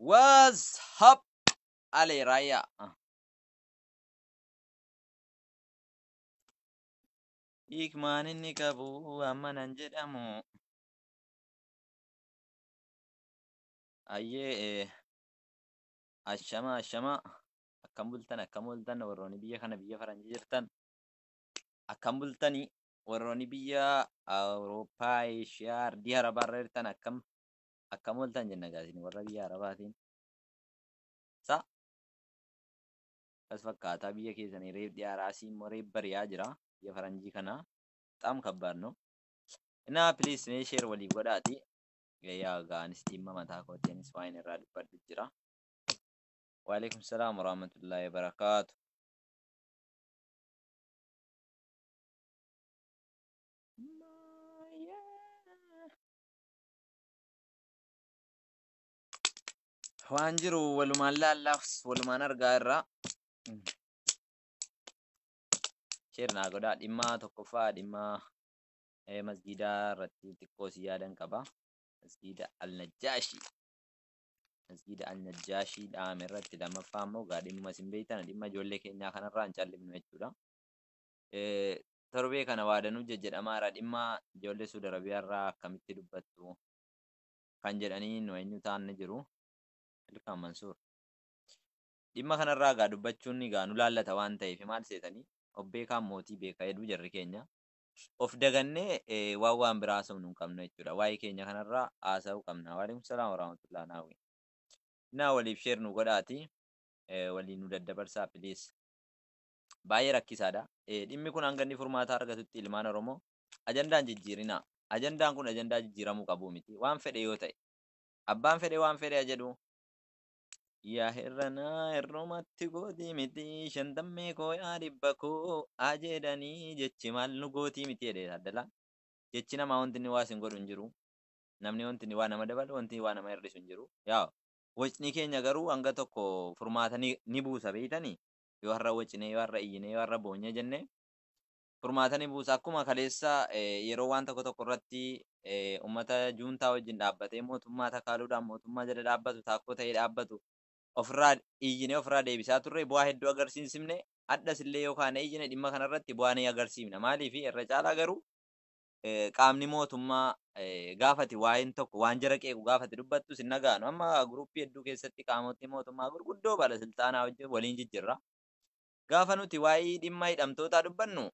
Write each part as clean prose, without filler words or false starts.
What's up, Ali Raya? Hiikmaan inni qabu amma nan jedhamu. Ayyee ashama akkam bultan warroonni biyya kana biyya faranjii jirtan akkam bultanii warroonni biyya Awurooppaa, Eeshiyaa, Ardii Arabaarra jirtan akkam bultan jenna gaasiin warra biyya Arabaatiin. Sa as fakkaataa biyya keessanii reef dhiyaaraasii immoo reef bari'aa jira biyya faranjii kana በጣም ከባድ ነው እና ፕሊስ ሼር ወሊ ጎዳቲ ያ ጋን ስቲም ማታ ኮቴንስ ዋይን ራድ በድ ጅራ ወአለይኩም ሰላም ወራህመቱላሂ ወበረካቱ ዋንጅሩ ወሉማን ላላፍስ ወሉማን አርጋራ ሼር ናጎዳ ዲማ ተቆፋ ዲማ መስጊዳ ረቲ ቲኮስ ያደን ቀባ መስጊዳ አልነጃሺ ዳመረት ለመፋሞ ጋዲማ ሲምቤታን ዲማ ጆሌ ኬኛ ከነራ አንጫልም ነው እቹዳ ተርቤ ከነ ዋደኑ ጀጀዳማራ ዲማ ጆሌ ሱድ አረቢያራ ከሚት ዱበቱ ካንጀዳኒ ነው እኙታን ጅሩ ልካ መንሱር ዲማ ከነራ ጋ ዱበቹኒ ጋ ኑላላ ተዋን ታይፍ ማል ሴተኒ ኦቤካ ሞቲ ቤካ ሄዱ ጀር ኬኛ of dagannee waan biraa somnu qabna jechuudha waa'ee keenya kanarraa haasa'uu qabna waalaikum salaam warahmatullahi naawi na waliif sheer nu godhaati walii nu daddabarsaa please baay'ee rakkisaadha dhimmi kun hanga inni furmaata argatutti ilmaan oromoo ajandaan jijjiirina ajandaan kun ajandaa jijjiiramuu qabu miti waan fedhe yoo ta'e abbaan fedhe waan fedhe jedhu yaa hirrana hirrumatti gootii miti shantammee koo yaa dhibba koo ajeedanii jechi maal nu gootii miti jedhee addala jechi namaa wanti inni waa sin godhu hin jiru namni wanti inni waa nama dabalu wanti waa nama hir'isu hin jiru yaa wacni keenya garuu hanga tokko furmaata ni buusa beeytanii yoo har'a wacne yoo har'a iyyine yoo har'a boonye jenne furmaata ni buusa akkuma kaleessa yeroo waan tokko irratti ummata juuntaa wajjin dhaabbatee mootummaa takaaluudhaan mootummaa jala dhaabbatu taakkoo ta'ee dhaabbatu ofirraa iyyine ofirraa deebisaa turre bu'aa hedduu agarsiisne addas illee yookaan iyyine dhimma kanarratti bu'aa ni agarsiifna maaliif irra caalaa garuu qaamni mootummaa gaafati waa'een tokko waan jara qeequ gaafati dubbattu sin nagaanu amma guruppii hedduu keessatti qaamotni mootummaa gurguddoo bala silxaanaa wajjin waliin jijjirra gaafa nuti waa'ee dhimma hidhamtootaa dubbannu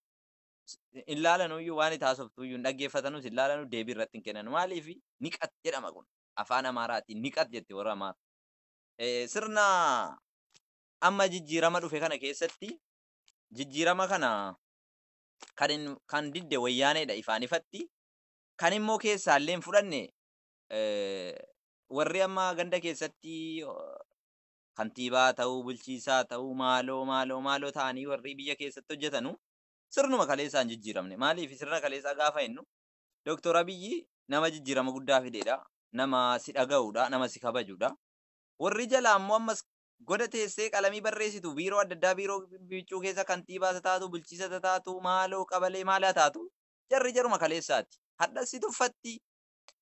illaalanuyyu waan taasoftuyyuu dhaggeeffatanus illaalanu deebii irratti hin kennan maaliif niqat jedhama kun afaan amaaraatiin niqat jette warra amaara sirna amma jijjiirama dhufe kana keessatti jijjiirama kana kan didde wayyaaneedha ifaan ifatti kan immoo keessaallee fudhanne warri amma ganda keessatti kantiibaa ta'uu bulchiisaa ta'uu maaloo ta'anii warri biyya keessatti hojjetanu sirnuma kaleessaan jijjiiramne maaliif sirna kaleessaa gaafa hennu Dr. Abiyyi nama jijjiirama guddaa fideedha nama si dhaga'uudha nama si kabajuudha warri jala ammoo ammas goda teessee qalamii barreessitu biiroo adda addaa biiroo biccuu keessa kantiibaa taatu bulchiisa taatu maaloo qabalee maalaa taatu jaruma kaleessaati hadda si tuffatti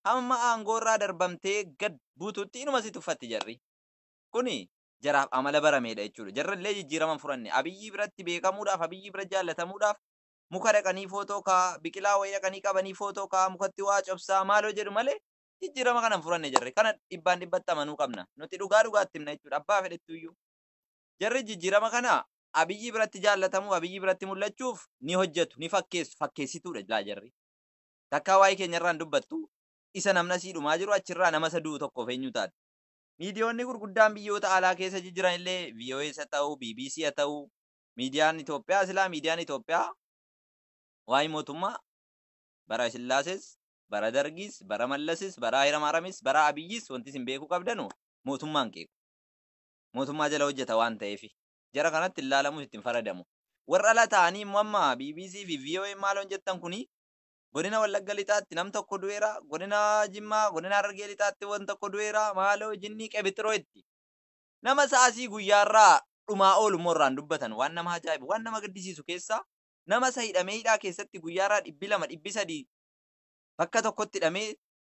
hamma aangoorraa darbamtee gad buututti inuma si tuffatti jarri kuni jaraaf amala barameedha jechuudha jarrallee jijjiiraman furanne Abiyyi biratti beekamuudhaaf Abiyyi bira jaallatamuudhaaf muka dhaqanii footoo kaa biqilaa wayii dhaqanii qabanii footoo kaa mukatti waa cobsaa maaloo jedhu malee jijjiirama kana furanne jarri kana dhibbatti amanuu qabna nuti dhugaatti himna jechuudha abbaa fedhettuyyuu jarri jijjiirama kana Abiyyi biratti jaallatamu Abiyyi biratti mul'achuuf ni hojjetu ni fakkeessituudha jilaa jarri takkaa waa'ee keenyarraan dubbattu isa namna sii dhumaa jiru achirraa nama saduu tokko feenyu taate miidiyoonni gurguddaan biyyoota alaa keessa jijjiiran illee VOA haa ta'u BBC haa ta'u miidiyaan Itoophiyaa silaa miidiyaan Itoophiyaa waa'ee mootummaa bara Sillaases bara Dargis bara Mallasis bara Hayilamaaramis bara Abiyyis wanti isin beekuu qabdanu mootummaan qeequ mootummaa jala hojjeta waan ta'eef jara kanatti ilaalamu ittiin faradamu warra ala ta'anii immoo amma BBC fi VOA maaloon jettan kuni godina Wallagga lixaatti nam tokko du'eera godina Jimmaa godina Harargee lixaatti wan tokko du'eera maaloo jinnii qebitiroo itti nama saasii guyyaarraa dhumaa oolu morraan dubbatan waan nama ajaa'ibu waan nama gaddisiisu keessa nama hidhamee hidhaa keessatti guyyaarraa 200 300 bakka tokkotti hidhamee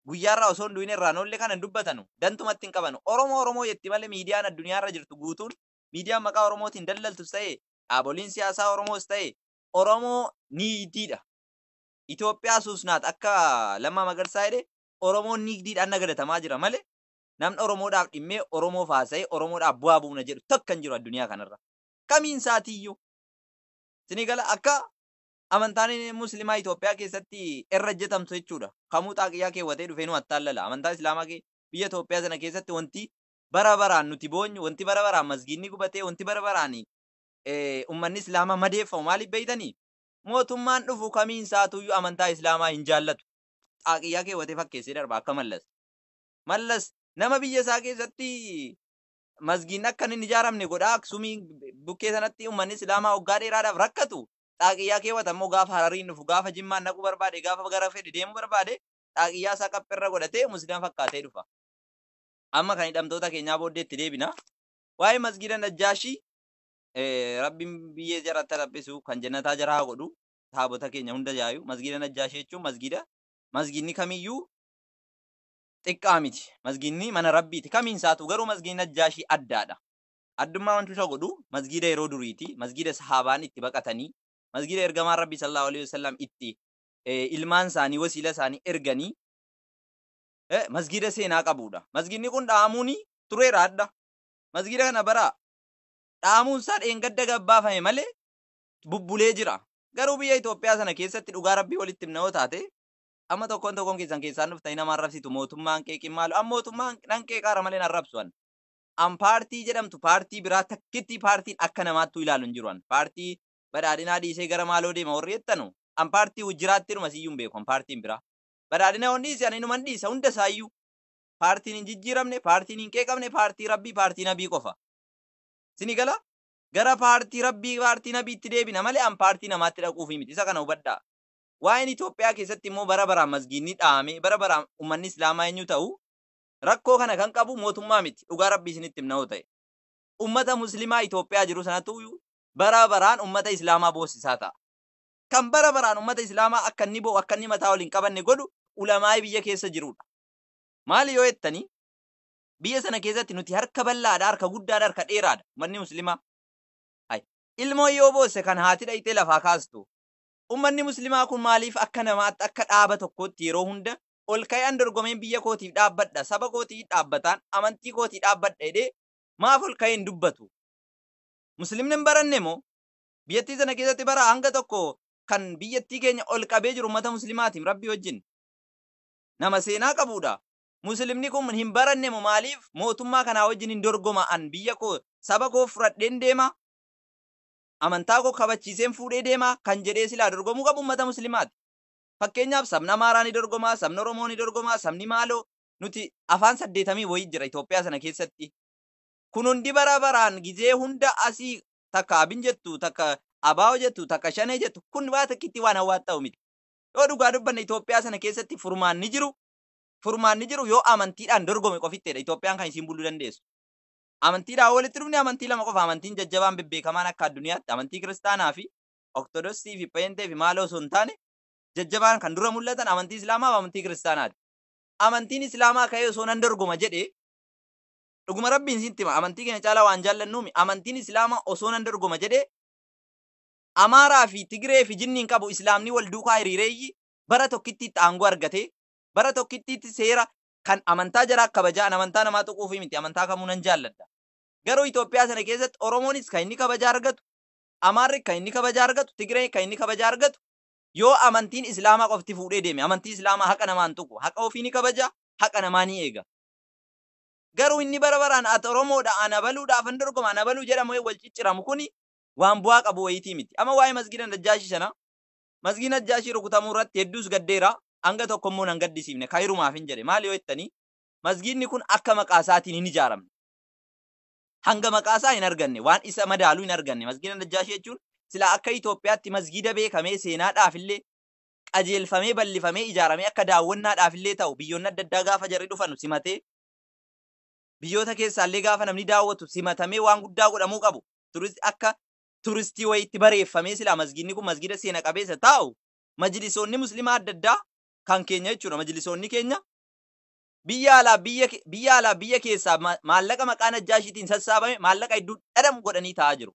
guyyaarraa osoo hin du'in irraan oolle kana hin dubbatanu dantumatti hin qabanu oromoo yetti malee miidiyaan addunyaarra jirtu guutuun miidiyaan maqaa oromootiin daldaltus ta'e dhaaboliin siyaasaa oromoos ta'e oromoo niidiidha. Itoophiyaa suusnaat akka Lammaa Magarsaa jedhe oromoon niidiidhaan nagadatamaa jira malee namni oromoodhaaf dhimmee oromoof haasa'ee oromoodhaaf bu'aa buuna jedhu takka hin jiru addunyaa kanarra. Kamiin isaatiiyyuu sinii gala akka amantaan musliimaa Itoophiyaa keessatti irra hojjetamtu jechuudha. Kamuu xaaqiyyaa keewwatee dhufee nu attaallala. Amantaa islaamaa biyya Itoophiyaa sana keessatti wanti bara baraan nuti boonyu, wanti bara baraan masgiinni gubatee, wanti bara baraan ummanni islaamaa madeeffamu maaliif beeytanii? Mootummaan dhufu kamiin isaatuyyuu amantaa islaamaa hin jaallatu. Xaaqiyyaa keewwatee fakkeessee darba akka Mallas. Mallas nama biyya isaa keessatti masgiinni akka hin ijaaramne godhaa Aksumii bukkee sanatti ummanni islaamaa waggaa dheeraadhaaf rakkatu. Xaaqiyyaa keewwata immoo gaafa Harariin dhufu gaafa Jimmaan naquu barbaade gaafa gara fedhe deemuu barbaade xaaqiyyaa isaa qaphirra godhatee musliima fakkaatee dhufa. Amma kan hidhamtoota keenyaa booddeetti deebina. Waa'ee masgiida Najjaashii rabbiin biyyee jaratti rabbisu kan jannataa jaraa godhu taabota keenya hunda jaayu masgiida Najjaashii jechuun masgiidni kamiyyuu xiqqaa miti. Masgiidni mana rabbiiti kamiin isaatu garuu masgiidni Najjaashii addaadha. Addummaa wanti isa godhu masgiida yeroo duriiti. Masgiida sahaabaan itti baqatanii masgiida ergamaan rabbii sallallahu alaihi wasallam itti ilmaan isaanii wasiila isaanii erganii masgiida seenaa qabudha. Masgiidni kun dhaamuuni tureera adda. Masgiida kana bara dhaamuun isaa dheengadda gabbaafame malee bubbulee jira. Garuu biyya Itoophiyaa sana keessatti dhugaa rabbii walitti himna yoo taate amma tokkoon keessaan dhuftanii nama arrabsitu mootummaan qeeqin maalu amma mootummaan nan qeeqaara malee nan arrabsuan. An paartii jedhamtu paartii biraa takkitti paartiin akka namaattuu ilaalu hin jiruan. Paartii badhaadhinaa dhiisee gara maaloo deema warri jettanu an paartii wajjiraatti dhuma siyyuu hin beeku an paartiin biraa. Badhaadhina waan dhiise ani numan dhiisa hunda isaayyuu. Paartiin hin jijjiiramne, paartiin hin qeeqamne, paartii rabbii, paartii nabii qofa. Sini gala gara paartii rabbii, paartii nabiitti deebina malee an paartii namaatti dhaquuf miti. Isa kana hubadhaa. Waa'een Itoophiyaa keessatti immoo bara baraan masgiinni dhaame, bara baraan uummanni islaamaa eenyu ta'u rakkoo kana kan qabu mootummaa miti. Dhugaa rabbii isinitti himna yoo ta'e. Ummata muslimaa Itoophiyaa jiru sanatu bara baraan ummata islaamaa boosisaa ta'a. Kan bara baraan ummata islaamaa akka inni bo'u akka inni mataa waliin qabanne godhu ulamaa biyya keessa jirudha. Maali yoo jettanii biyya sana keessatti nuti harka bal'aadha, harka guddaadha, harka dheeraadha uummanni muslimaa. Ilmoo yoo boose kan haati dhayitee lafaa kaastu. Uummanni muslimaa kun maaliif akka namaatti akka dhaaba tokkootti yeroo hunda ol ka'ee dorgomeen biyya kootiif dhaabbadha, saba kootiif dhaabbataan, amantii kootiif dhaabbadha jedhee maaf ol ka'ee hin dubbatu? Muslimni hin baranne moo biyyattii sana keessatti bara hanga tokko kan biyyattii keenya ol qabee jiru uummata muslimaatiin rabbii wajjin nama seenaa qabudha. Muslimni kun hin baranne moo maaliif mootummaa kanaa wajjin hin dorgoma'an biyya koo saba koo fudhadheen deema amantaa koo kabachiiseen fuudhee deema kan jedhee silaa dorgomuu qabu uummata muslimaati. Fakkeenyaaf sabni Amaaraa ni dorgomaa, sabni Oromoo ni dorgomaa, sabni maaloo nuti afaan 80 wayii jira Itoophiyaa sana keessatti. Kun hundi bara baraan gizee hunda asii takka abin jettu, takka abaa'oo jettu, takka shanee jettu kun waa takkitti waan hawwaat ta'u miti. Yoo dhugaa dubbanne Itoophiyaa sana keessatti furmaan ni jiru yoo amantiidhaan dorgome qofittedha Itoophiyaan kan isiin buluu dandeessu. Amantiidhaan walitti dhufne amantii lama qofa amantiin jajjabaan bebbeekamaan akka addunyaatti amantii kiristaanaa fi ortodoksii fi peentee fi maaloo osoo hin taane jajjabaan kan dura mul'atan amantii islaamaa fi amantii kiristaanaati. Amantiin islaamaa ka'ee osoo nan dorgoma jedhee dhuguma rabbiin sitti hima amantii keenya caalaa waan jaallannuumi amantiin islaamaa osoo nan dorgoma jedhee Amaaraa fi Tigree fi jinniin qabu islaamni wal duukaa hiriireeyyi bara tokkitti aangoo argate bara tokkitti seera kan amantaa jaraa kabajaan amantaa namaa tuquuf miti amantaa kamuu nan jaalladha. Garuu Itoophiyaa sana keessatti Oromoonis kan inni kabajaa argatu, Amaarri kan inni kabajaa argatu, Tigree kan inni kabajaa argatu yoo amantiin islaamaa qofti fuudhee deeme amantii islaamaa haqa namaan tuqu haqa ofii ni kabaja haqa namaa ni eega. Garuu inni bara baraan ati Oromoodha ana baluudhaaf hin dorgoma ana baluu jedhamu wal cicciramu kuni waan bu'aa qabu wayitii miti. Amma waa'ee masgiida Najjaashii sana masgiida Najjaashii rukutamuu irratti hedduus gaddeera hanga tokko immoo nan gaddisiifne kaayirumaaf hin jedhe maali yoo jettanii masgiidni kun akka maqaa isaatiin hin ijaaramne. Hanga maqaa isaa hin arganne waan isa madaaluu hin arganne masgiida Najjaashii jechuun sila akka Itoophiyaatti masgiida beekamee seenaadhaaf illee qajeelfamee bal'ifamee ijaaramee akka daawwannaadhaaf illee ta'u biyyoonni adda addaa gaafa jarri dhufan simatee biyyoota keessaallee gaafa namni daawwatu simatamee waan guddaa godhamuu qabu. Akka turistii wayiitti bareeffamee sila masgiidni kun masgiida seena qabeessa taa'u majlisoonni muslimaa adda addaa kan keenya jechuudha majlisoonni keenya biyya alaa biyya keessaa maallaqa maqaa Najjaashiitiin sassaabame maallaqa hedduu dhadhamu godhanii taa'aa jiru.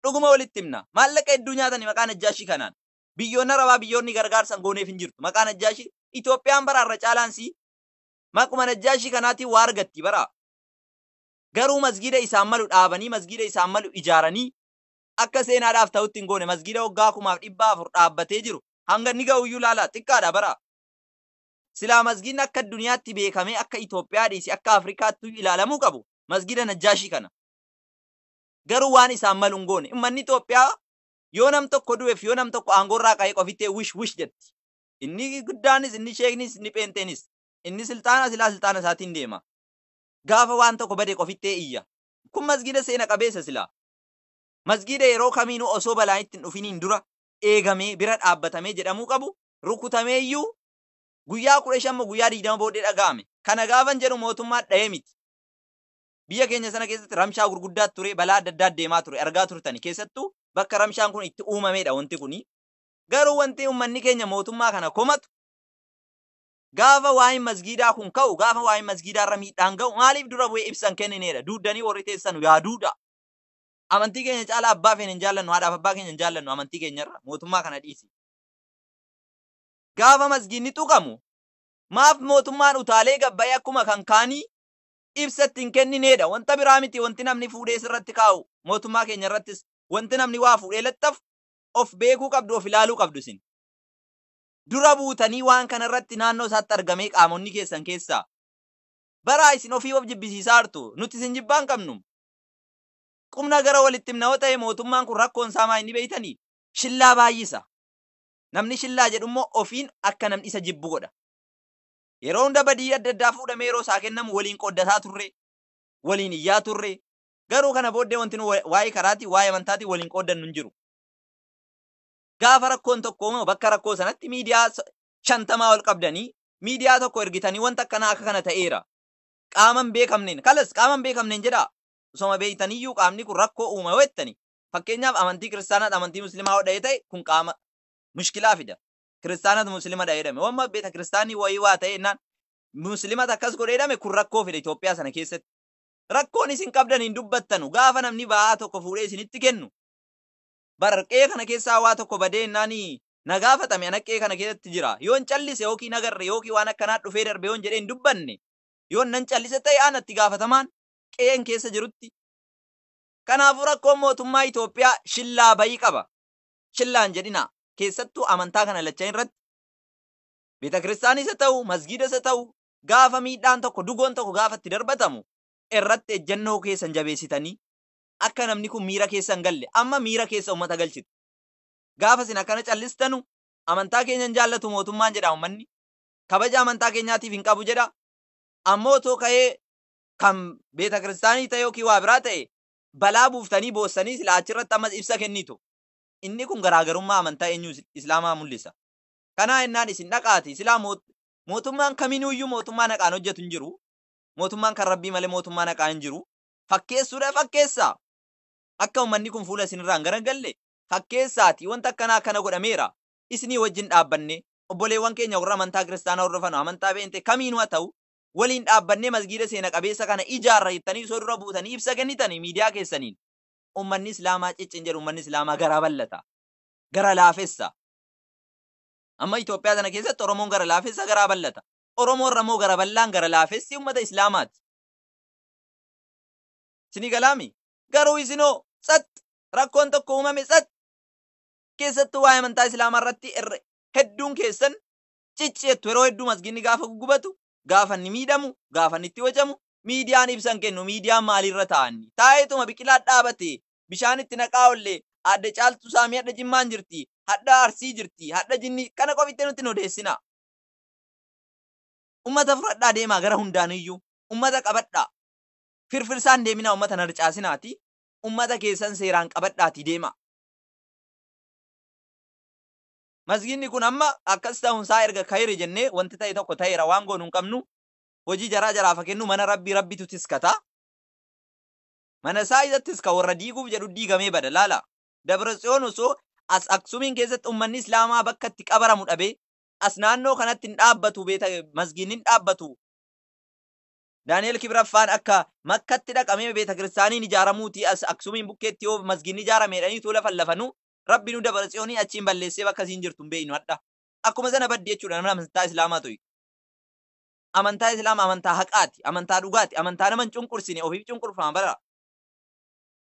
Dhuguma walitti himna. Maallaqa hedduu nyaatanii maqaa Najjaashii kanaan. Biyyoonni arabaa biyyoonni gargaarsan gooneef hin jirtu. Maqaa Najjaashii Itoophiyaan baraarra caalaansi maquma Najjaashii kanaatiin waa argatti bara. Garuu masgiida isaan malu dhaabanii masgiida isaan malu ijaaranii akka seenaadhaaf ta'utti hin goone masgiida waggaa 1400 dhaabbatee jiru hanga inni ga'uyyuu laala xiqqaadha bara. Silaa masgiidni akka addunyaatti beekamee akka Itoophiyaa dhiisi akka Afrikaatti ilaalamuu qabu masgiida Najjaashii kana. Garuu waan isaan malu hin goone uummanni Itoophiyaa yoo nam tokko du'eef yoo nam tokko aangoorraa ka'ee qofittee wish jetti. Inni guddaanis inni sheeknis inni pheenxeenis inni siltaana siltaana isaatiin deema. Gaafa waan tokko bade qofittee iyya. Kun masgiida seena qabeessa silaa. Masgiida yeroo kamiinuu osoo balaan ittiin dhufiniin dura eegamee bira dhaabbatamee jedhamuu qabu rukutameeyyuu guyyaa 15 guyyaa 20 booddee dhaga'ame. Kana gaafan jedhu mootummaa dha'ee miti. Biyya keenya sana keessatti ramshaa gurguddaa ture balaa adda addaa deemaa ture argaa turtani keessattuu bakka ramshaan kun itti uumamedha wanti kuni. Garuu wanti uummanni keenya mootummaa kana komatu gaafa waa'in masgiidaa kun ka'u gaafa waa'in masgiidaarra miidhaan ga'u maaliif dura bu'ee ibsan kennineedha duuddanii warri teessan yaaduudha. Amantii keenya caalaa abbaa feene hin jaallannu haadhaaf abbaa keenya hin jaallannu amantii keenyarra mootummaa kana dhiisi. Gaafa masgiidni tuqamu maaf mootummaan utaalee gabbayee akkuma kan kaanii ibsatti hin kennineedha. Wanta biraa miti wanti namni fuudhee sirratti kaa'u mootummaa keenya irrattis wanti namni waa fuudhee lattafu of beekuu qabdu of ilaaluu qabdu isin. Dura buutanii waan kana irratti naannoo isaatti argamee qaamonni keessan keessaa baraa isin ofii of jibbisiisaa jirtu nuti isin jibbaan qabnu. Qumna gara walitti himna yoo ta'e mootummaan kun rakkoon isaa maa inni beeytanii shillaa baay'isa. Namni shillaa jedhu immoo ofiin akka namni isa jibbu godha. Yeroo hunda badii adda addaa fuudhamee yeroo isaa kennamu waliin qoddataa turre waliin iyyaa turre garuu kana booddee wanti nu waa'ee karaatii waa'ee amantaatii waliin qoddannu hin jiru. Gaafa rakkoon tokko bakka rakkoo sanatti miidiyaa 50 ol qabdanii miidiyaa tokko ergitanii wanta akkanaa akka kana ta'eera. Qaaman beekamneen kalas qaaman beekamneen jedha. Osoma beeytaniyyuu qaamni kun rakkoo uuma yoo jettani. Fakkeenyaaf amantii kiristaanaat amantii musliimaa yoo ta'e kun qaama mushkilaa fida. Kiristaanaat muslima jedhame. Wamma beeta kiristaanii wayii waa ta'e naan muslimat akkas godhee jedhame kun rakkoo fida Itoophiyaa sana keessatti. Rakkoon isin qabdan hin dubbattanu gaafa namni ba'aa tokko fuudhee isinitti kennu. Barqee kana keessaa waa tokko badee naanii na gaafatame anaqqee kana keessatti jira. Yoon callise yookiin agarre yookiin waan akkanaa dhufee darbe yoon jedhee hin dubbanne yoon nan callise ta'e aanatti gaafatamaan qe'een keessa jirutti. Kanaafuu rakkoon mootummaa Itoophiyaa shillaa bayii qaba. Shillaan jedhina keessattuu amantaa kana lachan irratti beeta kiristaanis haa ta'u masgiidas haa ta'u gaafa miidhaan tokko dugoon tokko gaafa itti darbatamu irratti ejjennoo keessan jabeessitanii akka namni kun miira keessan galle amma miira keessa uummata galchitu. Gaafa isin akkana callistanu amantaa keenyan jaallatu mootummaan jedha uummanni kabaja amantaa keenyaatiif hin qabu jedha. Ammoo too ka'ee kan beeta kiristaanii ta'e yookiin waa biraa ta'e balaa buuftanii boossanii silaa achirratti ammas ibsa kennitu. Inni kun garaagarummaa amantaa eenyu islaamaa mul'isa. Kanaa ennaan isin dhaqaati silaa mootummaan kamiinuyyuu mootummaa naqaan hojjetu hin jiru. Mootummaan kan rabbii malee mootummaa naqaan hin jiru. Fakkeessuudha fakkeessaa. Akka uummanni kun fuula isinirraan garagalle fakkeessaati wanta akkana godhameera. Isinii wajjin dhaabbanne obboleewwan keenya warra amantaa kiristaanaa hordofan amantaa beente kamiinuu haa ta'u waliin dhaabbannee masgiida seena qabeessa kana ijaarra jettanii osoo dura buutanii ibsa kennitanii miidiyaa keessaniin. Uummanni islaamaa ciccin jedhu uummanni islaamaa garaa bal'ata. Gara laafessa. Amma Itoophiyaa sana keessatti Oromoon gara laafessa garaa bal'ata. Oromoon ramoo gara bal'aan gara laafessi uummata islaamaati. Isinii galaami garuu isinoo sat rakkoon tokko uumame sat keessattuu waa'ee amantaa islaamaa irratti hedduun keessan ciccittu yeroo hedduu masgiidni gaafa gubatu gaafa inni miidhamu gaafa inni itti wacamu miidiyaan ibsan kennu miidiyaan maaliirra taa'anni taa'eetuma biqilaa dhaabate bishaan itti naqaa ollee adda caaltu saamii hadha jimmaan jirti hadha arsii jirti hadha jinni kana qofitti nutti nu odeessina. Ummata fudhadhaa deemaa gara hundaaniyyuu ummata qabadhaa firfirsaan deemina ummata narcaasinaati ummata keessan seeraan qabadhaati deema. Masgiidni kun amma akkas ta'uunsaa erga kayri jennee wanti ta'e tokko ta'eera waan goonu hin qabnu hojii jaraaf kennu mana rabbitu tiskata. Mana isaa isattis ka warra diiguuf jedhu diigamee bada laala. Dabratsiyoon osoo as Aksumiin keessatti uummanni islaamaa bakka itti qabaramu dhabe as naannoo kanatti hin dhaabbatu beeta masgiidni hin dhaabbatu Daani'el Kibraffaan akka makkatti dhaqamee beeta kiristaaniin ijaaramuuti as Aksumiin bukkeetti yoo masginni ijaarameedhanii tuula fallafanuu rabbi nu dabarsiyoonii achiin balleessee bakka isiin jirtu hin beeynu hadha. Akkuma sana baddi jechuudha nama amantaa islaamaa to'i. Amantaa islaamaa amantaa haqaati, amantaa dhugaati, amantaa nama hin cunqursine ofiif cunqurfama bara.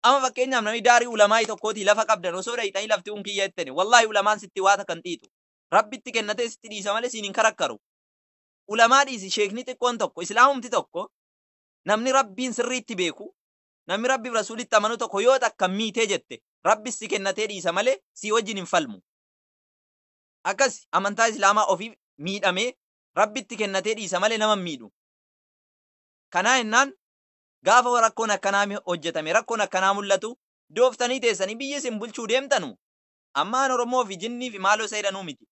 Amma fakkeenyaaf namni daarii ulamaa tokkooti lafa qabdan osoo dhayitanii lafti kun kiyya jettani wallahi ulamaan sitti waata kan xiixu. Rabbitti kennatee sitti dhiisa malee siin hin karakkaru. Ulamaa dhiisi sheekni xiqqoon tokko islaamumti tokko namni rabbiin sirriitti beeku namni rabbiif rasuulitti amanu tokko yoo takka miitee jette rabbis si kennatee dhiisa malee si wajjin hin falmu. Akkas amantaa islaamaa ofiif miidhamee rabbitti kennatee dhiisa malee nama miidhu. Kanaa jennaan gaafa rakkoon akkanaa hojjetame rakkoon akkanaa mul'atu dooftanii teessanii biyya isin bulchuu deemtanu ammaan Oromoo fi jinnii fi maaloo isa jedhanuu miti.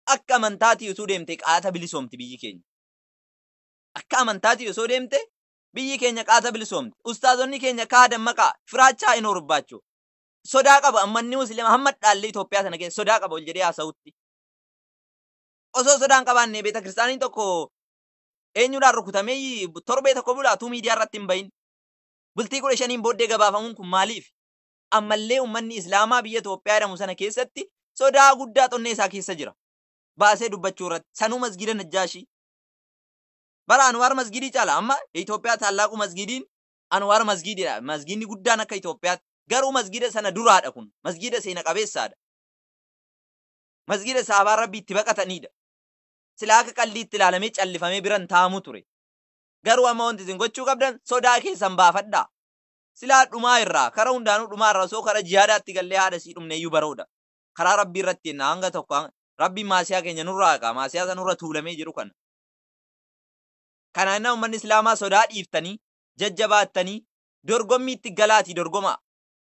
Akka amantaatii osoo deemte qaata bilisoomti biyyi keenya. Akka amantaatii osoo deemte biyyi keenya qaata bilisoomti. Ustaazonni keenya kaadan maqaa firaachaa hin horbaachuu. Sodaa qaba ammanni musliima hamma dhaallee Itoophiyaa sana keessa sodaa qaba ol jedhee haasa'utti. Osoo sodaan qabaanne beeta kiristaaniin tokko eenyudhaan rukutamee torbee tokko bulaatuu miidiyaa irratti hin bahin. Bultii 15 booddee gabaafamuun kun maaliif? Ammallee uummanni islaamaa biyya Itoophiyaa jedhamu sana keessatti sodaa guddaa xonnee isaa keessa jira. Baasee dubbachuu irratti sanuu masgida Najjaashii. Bara Anwaar masgidii caala amma Itoophiyaa tallaaqu masgidiin Anwaar masgidiidha. Masgidni guddaan akka Itoophiyaatti garuu masgida sana duraadha kun. Masgida seena qabeessaadha. Masgida saabaan rabbi itti baqatanidha. Silaa akka qalliitti ilaalamee callifamee biran taa'amu ture. Garuu amma wanti isin gochuu qabdan sodaa keessan baafadhaa. Silaa dhumaa irraa karaa hundaanuu dhumaa irraa osoo karaa jihaadaatti gallee haadha sii dhumneeyyuu baroodha. Karaa rabbii irratti jenna hanga tokko rabbiin maasiyaa keenya nurraa haqa maasiyaa isa nurra tuulamee jiru kana. Kana uummanni islaamaa sodaa dhiiftanii jajjabaattanii dorgommii itti galaatii dorgomaa.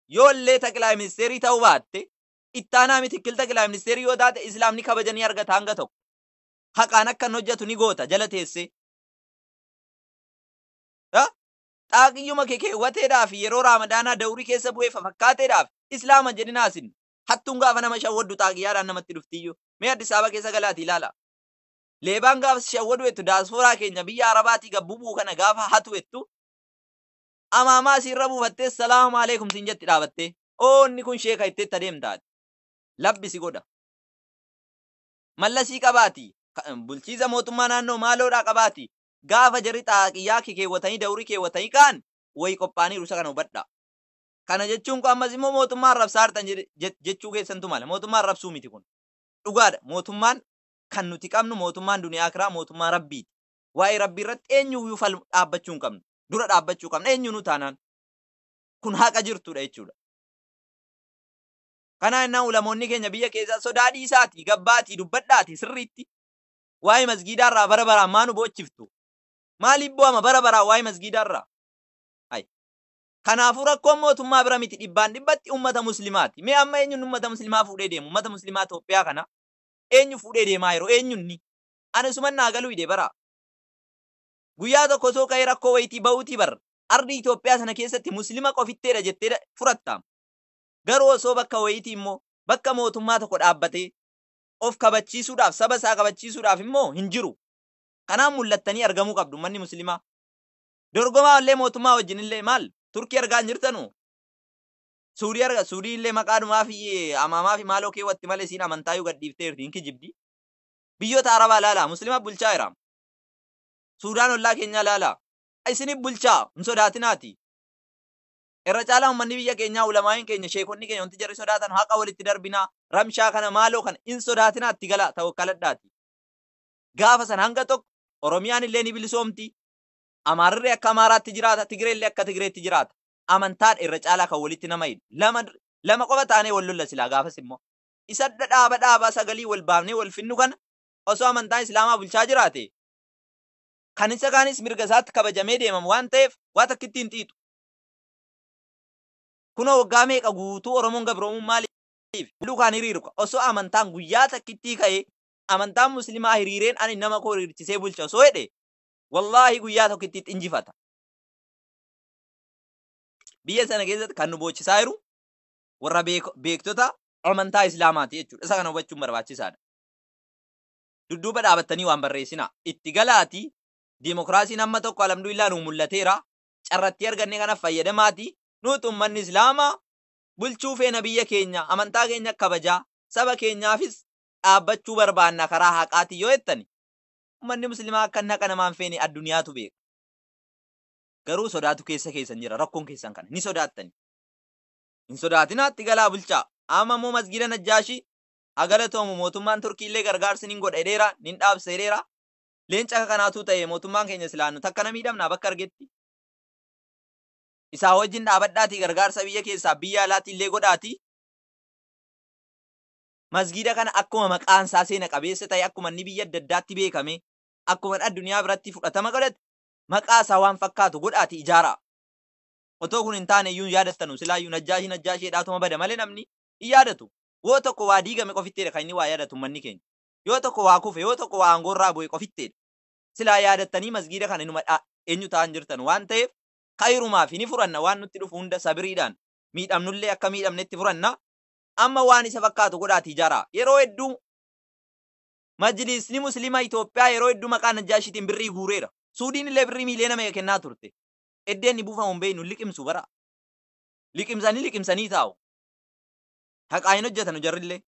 Yoo illee taqilaa ministeerii ta'uu baatte ittaanaa miti taqilaa ministeerii yoo taate islaamni kabajanii argata hanga tokko. Haqaan akka hin hojjetu ni goota jala teessee. Xaaqiyyuma kee keewwateedhaaf yeroo raamadaanaa dawrii keessa bu'ee fakkaateedhaaf islaama jedhinaasin hattuun gaafa nama shawwaddu xaaqiyyaadhaan namatti dhuftiyyuu. Mee Addis Ababa keessa galaati ilaala. Leebaan gaafa shawwadu jettu daasfooraa keenya biyya Arabaatii gabbubuu kana gaafa hatu jettu amaamaa isiirra buufattee salaamu aleekum siin jetti dhaabattee inni kun sheeka itteetti adeemtaati. Labbisi godha. Mallasii qabaati. Bulchiisa mootummaa naannoo maaloodhaa qabaati. Gaafa jarri xaaqiyyaa keewwatanii dawrii keewwatanii kaan wayi qophaa'anii isa kana hubadhaa. Kana jechuun kun ammas immoo mootummaan rabsaa hartan jechuu keessantu mala. Mootummaan rabsuu miti kun. Dhugaadha. Mootummaan kan nuti qabnu mootummaan duniyaa kiraa mootummaa rabbiiti. Waa'ee rabbii irratti eenyuyyuu dhaabbachuu hin qabnu. Dura dhaabbachuu qabna eenyuunu taanaan. Kun haqa jirtudha jechuudha. Kana jennaan ulamoonni keenya biyya keessaa sodaa dhiisaatii gabbaatii dubbadhaatii sirriitti. Waa'ee masgiidaarraa bara baraan maanu boochiftu. Maaliif bu'ama bara baraan waa'ee masgiidaarraa? Kanaafuu rakkoon mootummaa bira miti dhibbaan dhibbatti uummata muslimaati. Mee amma eenyuun uummata muslimaa fuudhee deemu? Uummata muslimaa Itoophiyaa kana eenyu fuudhee deemaa yeroo eenyunni? Ani sumannaa galuu hidee bara. Guyyaa tokko osoo ka'ee rakkoo wayitii ba'uutii bara. Ardi Itoophiyaa sana keessatti muslima qofitteedha jettee furattaam. Garuu osoo bakka wayitii immoo bakka mootummaa tokko dhaabbatee of kabachiisuudhaaf saba isaa kabachiisuudhaaf immoo hin jiru. Kanaan mul'attanii argamuu qabdu manni muslimaa. Dorgomaa illee mootummaa wajjin illee maal? Turkii argaa hin jirtanu. Suudii arga Suudii illee maqaanumaa fi amaamaa fi maaloo keewwatti malee siin amantaa yoo gadhiifteerti hin kijibdi. Biyyoota Arabaa laala muslima bulchaa jira. Suudaan ollaa keenya laala. Isinif bulchaa hin sodaatinaati. Irra caalaa uummanni biyya keenyaa ulamaa'in keenya sheekonni keenya wanti jarri sodaatan haqa walitti darbinaa ramshaa kana maaloo kana hin sodaatinaatti gala tawakkaladhaati. Gaafa san hanga tokko Oromiyaan illee ni bilisoomti. Amaarri akka Amaaraatti jiraata, Tigreellee akka Tigreetti jiraata. Amantaan irra caalaa kan walitti nama hidhu. Lama qofa taanee wal lolla silaa gaafas immoo. Isa dhaabaa sagalii wal baafnee wal finnu kana osoo amantaan Islaamaa bulchaa jiraate. Kan isa kaanis mirga isaatti kabajamee deemamu waan ta'eef waa takkitti hin xiixu. Kunoo waggaa meeqa guutuu Oromoon gabroomuun maaliif? Lukaan hiriiru osoo amantaan guyyaa takkittii ka'ee amantaan muslimaa hiriireen ani nama koo hiriirchisee bulcha osoo jedhe wallahi guyyaa tokkitti injifata. Biyya sana keessatti kan nu boochisaa jiru warra beektota amantaa Islaamaati jechuudha. Isa kana hubachuun barbaachisaadha. Dudduuba dhaabattanii waan barreessinaa. Itti galaatii Dimokiraasiin amma tokko alhamdulillah nu mul'ateera. Carratti arganne kana fayyadamaati. Nuti uummanni Islaamaa bulchuu feena biyya keenya, amantaa keenya kabajaa, saba keenyaafis dhaabbachuu barbaanna karaa haqaati yoo jettani. Uummanni Muslimaa akka naqa namaan feene addunyaatu beeka. Garuu sodaatu keessan jira, rakkoon keessan kana ni sodaattani. Hin sodaatinaatti galaa bulchaa. Amma immoo masgida Najjaashii agalatoomu mootummaan Turkiillee gargaarsi nin godha dheeraa, nin dhaabsa dheeraa. Leenca kanaatu ta'e mootummaan keenya silaannu takka na miidhamnaa bakka argetti. Isaa wajjin dhaabadhaati gargaarsa biyya keessaa biyya alaatti illee godhaati. Masgida kana akkuma maqaan isaa seena qabeessa ta'e akkuma inni biyya adda addaatti beekame akkuma addunyaa biratti fudhatama godhate maqaa isaa waan fakkaatu godhaati ijaaraa. Otoo kun hin taane iyyuu yaadattanu silaayyuu Najjaashiidhaatuma bada malee namni hin yaadatu. Yoo tokko waa diigame qofitteedha kan inni waa yaadatu manni keenya. Yoo tokko waa kufe yoo tokko waa aangoorraa bu'e qofitteedha. Silaa yaadattanii masgida kana inuma eenyu ta'an jirtan waan ta'eef khayrumaaf ni furanna waan nutti dhufu hunda sabiriidhaan miidhamnullee akka miidhamnetti furanna. Amma waan isa fakkaatu godhaati ijaaraa. Yeroo hedduu majlisni Muslimaa Itoophiyaa yeroo hedduu maqaa Najjaashiitiin birrii guureera. Suudiin illee birrii miiliyoona meeqa kennaa turte. Eddeen ni buufamu hin beeknu liqimsu bara. Liqimsanii taa'u. Haqaa hin hojjetanu jarrillee.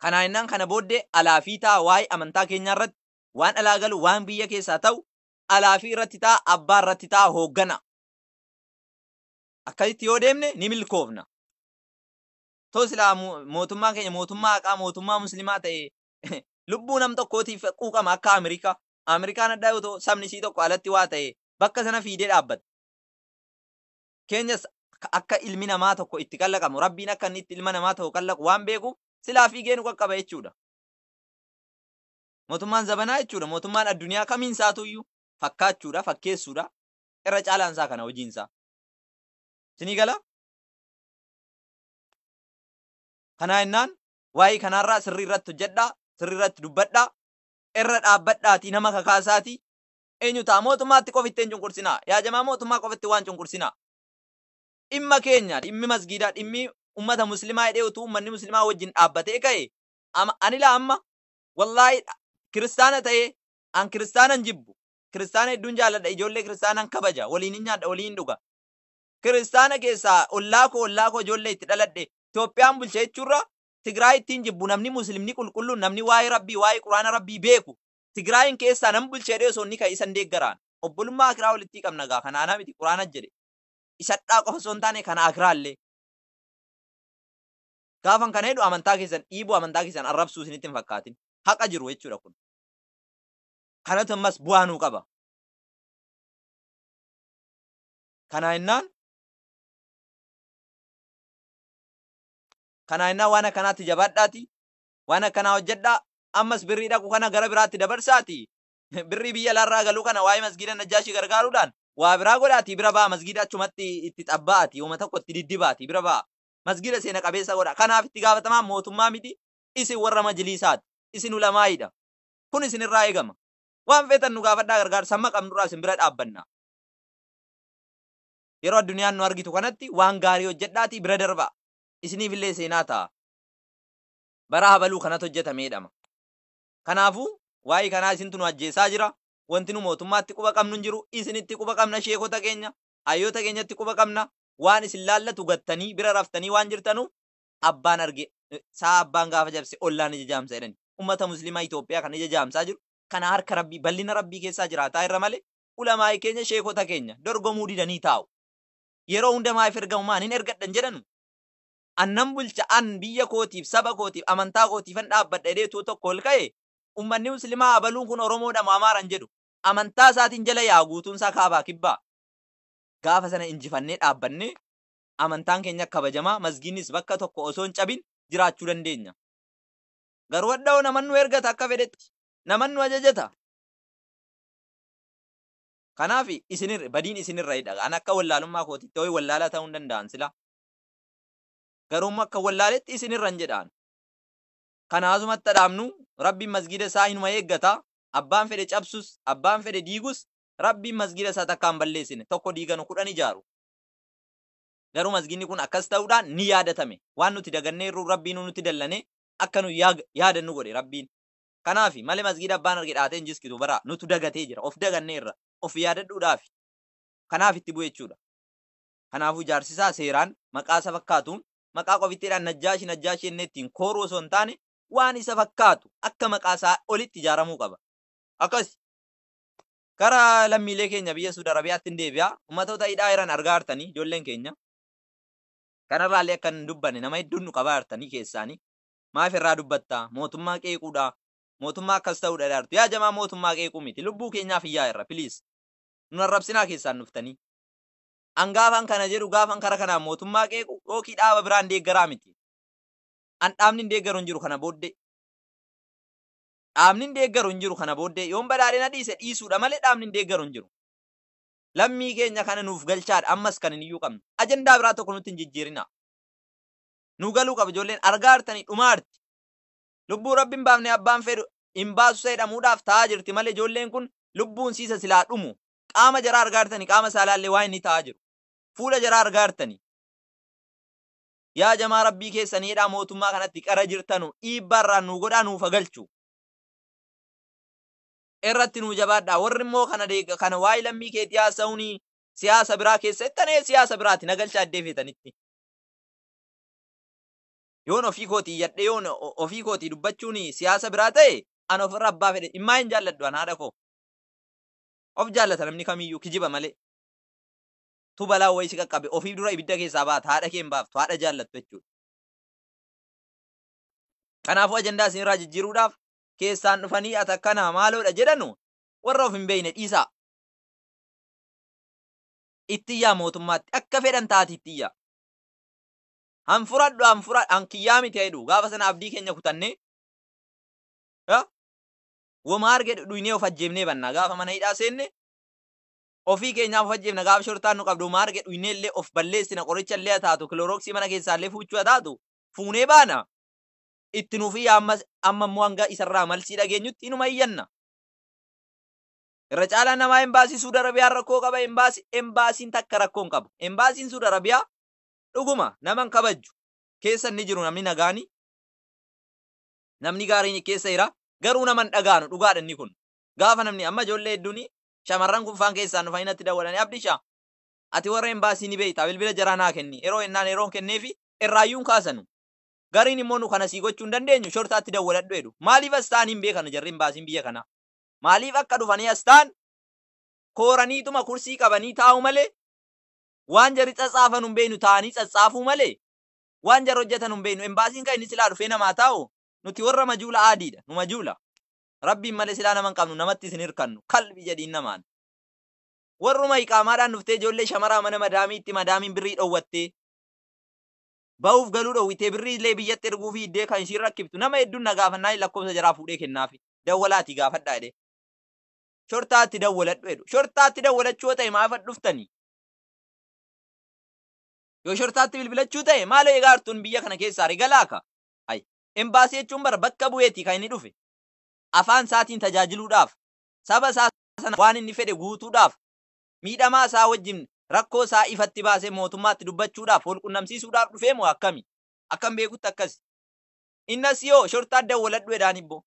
Kanaa innaan kana booddee alaafii ta'a waa'ee amantaa keenyaa irratti waan alaa galu waan biyya keessaa ta'u alaafii irratti ta'a abbaa irratti ta'a hooggana. Akkasitti yoo deemne ni milkoofna. Too silaa mootummaan keenya mootummaa haqaa mootummaa muslimaa ta'e lubbuu nam tokkootiif quuqama akka Ameerikaa. Ameerikaan addaa yoo ta'u sabni isii tokko alatti waa ta'e bakka sana fiidee dhaabbata. Keenyas akka ilmi namaa tokko itti kallaqamu rabbiin akka inni itti ilma namaa tokko kallaqu waan beekuuf silaa fiigee nu qaqqaba jechuudha. Mootummaan zabanaa jechuudha. Mootummaan addunyaa kamiin isaatuyyuu fakkaachuudha, fakkeessuudha. Irra caalaan isaa kana hojiinsaa. Sinii gala? Kanaa jennaan waa'ee kanarraa sirrii irratti hojjedhaa, sirrii irratti dubbadhaa, irra dhaabbadhaatii nama kakaasaati. Eenyu ta'a mootummaatti qofitti hin cunqursinaa. Yaa jamaa mootummaa qofitti waan cunqursinaa. Dhimma keenya, dhimmi masgiidaa, dhimmi ummata muslimaa hidhee utuu ummanni muslimaa wajjin dhaabbatee ka'e ani laa amma wallaahi kiristaana ta'ee an kiristaanan jibbu. Kiristaana hedduun jaalladha. Ijoollee kiristaanan kabaja. Waliin hin nyaadha, waliin hin dhuga. Kiristaana keessaa ollaa koo ijoollee itti dhaladhe Itoophiyaan bulchee jechuurra Tigraay ittiin jibbu namni muslimni qulqulluun namni waa'ee rabbii waa'ee quraana rabbii beeku Tigraayin keessaa nam bulchee dhee osoo inni ka'e isan deeggaraan obbolummaa akiraa walitti qabna gaa kanaanaa miti quraana jedhe isadhaa qofa osoo hin taane kana akiraallee gaafan kana hedhu amantaa keessan dhiibuu amantaa keessan arrabsuu isinitti hin fakkaatin haqa jiru jechuudha kun kanatu ammas bu'aa nuu qaba. Kanaa jennaan waan akkanaatti jabaadhaati waan akkanaa hojjedhaa ammas birrii dhaqu kana gara biraatti dabarsaati birrii biyya alaarraa galuu kana waa'ee masgiida Najjaashii gargaaruudhaan waa biraa godhaati bira ba'a masgiida achumatti itti xabbaati yooma tokko itti diddibaati bira ba'a masgiida seena qabeessa godha kanaaf itti gaafatamaan mootummaa miti isin warra majliisaati isin ulamaa'idha kun isinirraa eegama waan feetan nu gaafadhaa gargaarsa amma qabnurraa isin bira dhaabbanna yeroo addunyaan nu argitu kanatti waan gaarii hojjedhaati bira darbaa isiniif illee seenaa ta'a bara habaluu kanatu hojjetameedhama. Kanaafuu waa'ee kanaa isintu nu ajjeesaa jira wanti nu mootummaatti quba qabnu hin jiru isinitti quba qabna sheekota keenya hayyoota keenyatti quba qabna waan isin laallatu gattanii bira raftanii waan jirtanu abbaan arge saa abbaan gaafa jabse ollaan ija jaamsa jedhani ummata muslimaa Itoophiyaa kan ija jaamsaa jiru kana harka rabbii bal'ina rabbii keessaa jiraataa irra malee ulamaa'ii keenya sheekota keenya dorgomuu didanii taa'u yeroo hundamaa ergamumaan hin ergadhan jedhanu annan bulcha an biyya kootiif saba kootiif amantaa kootiifan dhaabbadha jedheetu tokko ol ka'e ummanni muslimaa abaluun kun oromoodha maamaaran jedhu amantaa isaatiin jala yaa guutuun isaa kaabaa kibbaa gaafa sana injifannee dhaabbanne amantaan keenya kabajamaa masgiinnis bakka tokko osoo hin cabin jiraachuu dandeenya. Garuu waddaa'oo namannu ergata akka fedhetti namannu ajajata. Kanaaf badiin isinirra hidha an akka wallaalummaa kootitti ho'i wallaalaa ta'uu hin danda'an sila. Garuu akka wallaaletti isinirra hin jedhaan. Kanaasumatti dhaabnu rabbiin masgiida isaa hinuma eeggata abbaan fedhe cabsus abbaan fedhe diigus rabbiin masgiida isaa takka hin balleessine tokko diiganu 10 ijaaru. Garuu masgiidni kun akkas ta'uudhaan ni yaadatame waan nuti dagannee irruu rabbiin nuti dallane akka nu yaadannu godhe rabbiin. Kanaafi malee masgiida abbaan arge dhaatee hin jiskitu bara nutu dagatee jira of daganneerra of yaadadhuudhaafi kanaaf itti bu'e jechuudha. Kanaafuu jaarsisaa seeraan maqaa isa fakkaatuun maqaa qofitteedhaan najjaashi inni ittiin kooruu osoo hin taane waan isa fakkaatu akka maqaa isaa olitti ijaaramuu qaba. Akkas kara lammiilee keenya biyya Suudi Arabiyaatti hin deebi'aa ummatoota hidhaa jiran argaa jirtanii ijoolleen keenya kanarraallee akka hin dubbanne nama hedduun nu qabaa jirtanii keessaanii maaf irraa dubbattaa mootummaa qeequudha mootummaa akkas ta'uudha dhaartu yaa jamaa mootummaa qeequu miti lubbuu keenyaaf iyyaa irra piliis nu arrabsinaa keessaan dhuftanii an gaafan kana jedhu gaafan kara kanaan mootummaa qeequ yookiin dhaaba biraan deeggaraa miti an dhaabni hin deeggaru hin jiru kana booddee dhaabni hin deeggaru hin jiru kana booddee yoon badhaadhina dhiise dhiisuudha malee dhaabni hin deeggaru hin jiru lammii keenya kana nuuf galchaadha ammas kan hin iyyuu qabnu ajandaa biraa tokko nutti hin jijjiirina nu galuu qaba ijoolleen argaa jirtanii dhumaarti lubbuu rabbi hin baafne abbaan fedhu hin baasu jedhamuudhaaf ta'aa jirti malee ijoolleen kun lubbuun siisa silaa dhumu qaama jaraa argaa jirtanii qaama saalaallee waa inni ta'aa jiru fuula jaraa argaa jirtanii yaa jamaa rabbii keessaniidhaa mootummaa kanatti qara jirtanu dhiibbaarraan nu godhaa nuuf galchu irratti nu jabaadhaa warri immoo kana waa'ee lammii keetii haasa'uuni siyaasa biraa keessa ittanee siyaasa biraati nagalcha addee feetanitti yoon ofii kootii yadhe yoon ofii kootii dubbachuun siyaasa biraa ta'e an ofirra abbaa fedhe dhimmaa hin jaalladhu an haadha koo of jaallata namni kamiyyuu kijiba malee tu balaa wayii si qaqqabe ofii dura ibidda keessaa baata haadha kee hin baaftu haadha jaallattu jechuudha. Kanaafuu ajandaa isinirraa jijjiiruudhaaf keessaan dhufanii ati akkana maaloodha jedhanu warra of hin beekne dhiisaa. Ittiyyaa mootummaatti akka fedhan taati ittiyyaa. Hanfuradhu hankiyyaa miti jedhu gaafa sana abdii keenya kutannee wama arge dhuynee of ajjeefnee bannaa gaafa mana hidhaa seenne ofii keenyaaf of ajjeefna gaafa shortaan nu qabdu wama arge dhuynee illee of balleessina qoricha illee taatu kilorooksii mana keessaa illee fuuchuu taatu fuunee baana itti nuufii amma immoo hanga isarraa malsii dhageenyutti inuma iyyanna. Irra caalaa namaa embaasii Suudi Arabiyaan rakkoo qaba embaasiin takka rakkoon qabu embaasiin Suudi Arabiyaa dhuguma naman kabajju keessa inni jiru namni nagaani namni gaariin keessa jira garuu naman dhagaanu dhugaadha inni kun gaafa namni amma ijoollee hedduun shamarran kun faan keessaan dhufanii natti dawwadanii abdishaa ati warra embaasii ni beektaa bilbila jaraa naa kenni yeroo ennaan yeroon kenneefi irraayyuun kaasanu gariin immoo nu kana sii gochuu hin dandeenyu shortaatti dawwadadhu jedhu maaliif as ta'anii hin beekanu jarri embaasiin biyya kanaa maaliif akka dhufanii as ta'an kooraniituma kursii qabanii taa'u malee waan jarri tsatsaafanuu hin beeknu ta'anii tsatsaafuu malee waan jarri hojjetan hin beeknu embaasiin kan inni silaa dhufee namaa taa'u nuti warra majuula aadiidha nu majuula rabbiin malee silaa naman qabnu namatti isin hirkannu kalbi jedhiin namaan warruma iqaamaadhaan dhuftee ijoollee shamaraa mana madaamiitti madaamiin birrii dhowwattee ba'uuf galuu dhowwitee birrii illee biyyatti erguu fi iddee kan ishiin rakkiftu nama hedduun na gaafannaa lakkoofsa jaraa fuudhee kennaafi dawwalaati gaafadhaa jedhee shortaatti dawwaladhu jedhu shortaatti dawwalachuu ta'e maaf dhuftanii yoo shortaatti bilbilachuu ta'e maaloo eegaartuun biyya kana keessaa rigalaaka embaasii jechuun bara bakka bu'eetii kan inni dhufe afaan isaatiin tajaajiluudhaaf saba isaa sana waan inni fedhe guutuudhaaf miidhamaa isaa wajjin rakkoo isaa ifatti baasee mootummaatti dubbachuudhaaf wal qunnamsiisuudhaaf dhufee moo akkami akkam beekutti akkasi innas yoo shortaa dawwaladhu jedhaan ibboo